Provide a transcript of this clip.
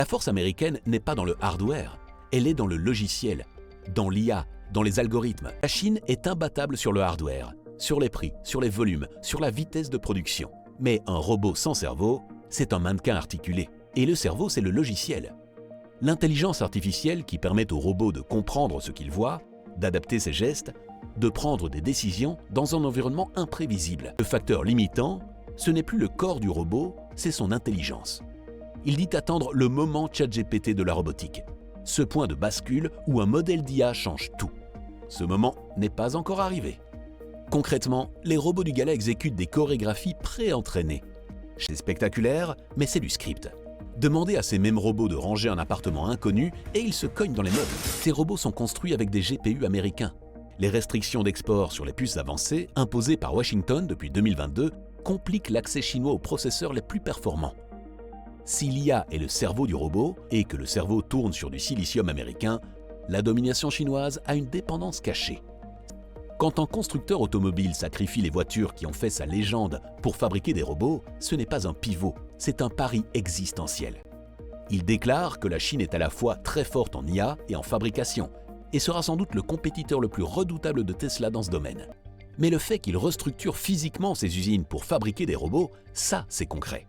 La force américaine n'est pas dans le hardware, elle est dans le logiciel, dans l'IA, dans les algorithmes. La Chine est imbattable sur le hardware, sur les prix, sur les volumes, sur la vitesse de production. Mais un robot sans cerveau, c'est un mannequin articulé. Et le cerveau, c'est le logiciel. L'intelligence artificielle qui permet au robot de comprendre ce qu'il voit, d'adapter ses gestes, de prendre des décisions dans un environnement imprévisible. Le facteur limitant, ce n'est plus le corps du robot, c'est son intelligence. Il dit attendre le moment ChatGPT de la robotique, ce point de bascule où un modèle d'IA change tout. Ce moment n'est pas encore arrivé. Concrètement, les robots du gala exécutent des chorégraphies pré-entraînées. C'est spectaculaire, mais c'est du script. Demandez à ces mêmes robots de ranger un appartement inconnu et ils se cognent dans les meubles. Ces robots sont construits avec des GPU américains. Les restrictions d'export sur les puces avancées, imposées par Washington depuis 2022, compliquent l'accès chinois aux processeurs les plus performants. Si l'IA est le cerveau du robot et que le cerveau tourne sur du silicium américain, la domination chinoise a une dépendance cachée. Quand un constructeur automobile sacrifie les voitures qui ont fait sa légende pour fabriquer des robots, ce n'est pas un pivot, c'est un pari existentiel. Il déclare que la Chine est à la fois très forte en IA et en fabrication, et sera sans doute le compétiteur le plus redoutable de Tesla dans ce domaine. Mais le fait qu'il restructure physiquement ses usines pour fabriquer des robots, ça c'est concret.